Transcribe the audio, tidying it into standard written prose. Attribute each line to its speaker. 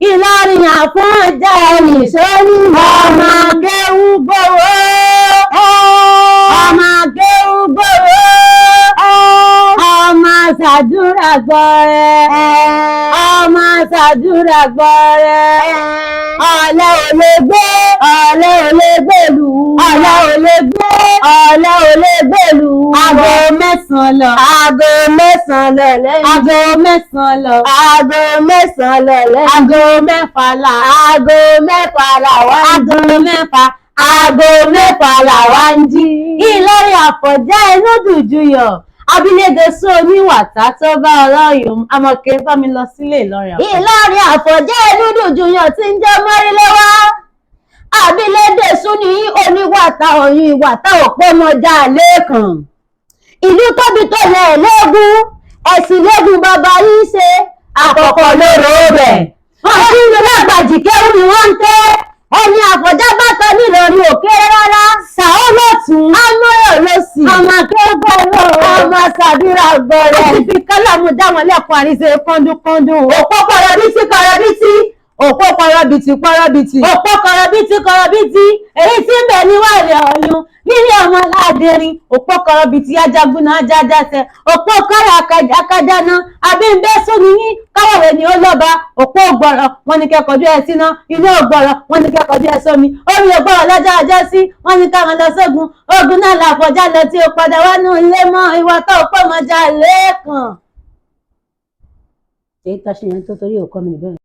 Speaker 1: Ìlọrin Àfọ̀njá nìṣó ní ọmọ akéwú gbowó. Ọmọ akéwú gbowó. Ọmọ ṣàdúrà gbọrẹ. Ọmọ ṣàdúrà gbọrẹ. Ọ̀lẹ ò lè gbé. Ọ̀lẹ ò lè gbèlú. Ọ̀lẹ ò lè gbé. Ọ̀lẹ ò lè gbèlú. Aago mẹ́sàn-án lọ. Aago mẹ́sàn-án lọ lẹ́yìn. Aago mẹ́sàn-án lọ. Aago mẹ́sàn-án lọ lẹ́yìn. Aago mẹ́fà là. Aago mẹ́fà là wá ń jí. Aago mẹ́fà. Aago mẹ́fà là wá ń jí. Ìlọrin Àfọ̀njá inú dùjú yọ̀. Abilédè sún oníwàtá tó bá ọlọ́yùn Amọ̀kẹ́ bá mi lọ sílé Ìlọrin Àfọ̀njá. Ìlọrin Àfọ̀njá inú dùjú yọ̀ tí ń jẹ́ mọ́rílẹ́wá. Abilédè sún ní oníwàtá ọ̀yún ìwàtá òpómọjà lẹ́ẹ̀kan. Ìlú tóbi tó lẹ̀ lógún ẹ̀sìn lógún bàbá yìí ṣe àkọ́kọ́ lóró rẹ̀. Wọ́n ti ń lo lágbàjì kéwù ni wọ́n ń tẹ́. Ẹni Àfọ̀njá bá tọ́ nílọrin òkèrè rárá. Sàó lọ́tún. Amọ́yọ̀ ló sì. Ọmọ akẹ́kọ̀ọ́ ọmọ ṣàdúrà gbọ́rẹ̀. Ó ti fi kálámù dá wọn lẹ́kọ̀ọ́ àríṣe kọ́ndúkọ́ndú. Òpó kọ̀rọ̀bítí kọ̀rọ̀bítí. Òpó kọ̀rọ̀bítí kọ̀rọ̀bítí. Òpó kọ̀rọ̀bítí kọ̀rọ̀bítí. Èyí tí ń bẹ níwájú Ọ̀yún nílé ọmọ aládẹrin. Òpó kọ̀rọ̀bítí ajagunà ajájáṣẹ. Òpó kọ́rọ̀ akájáná. Abímbẹ́ sóni yín káwọ̀wé ni ó lọ́ba. Òpó gbọ̀rọ̀ wọn ni kẹ́kọ̀ọ́jú ẹ síná. Inú ògbọ̀rọ̀ wọn ni kẹ́kọ̀ọ́jú ẹ sómi. Omi ògbọ̀rọ̀ lọ́jọ́ ọjọ́ sí. Wọ́n ní káwọn lọ sógun. Ogun náà l'Àfọ̀njá lọ tí ó padà wá nù ilé mọ́ ìwà tó pọ̀mọ́jà lẹ́ẹ̀kan. Èyí tá ṣe yẹn tó torí òkọ́ mi níbẹ̀.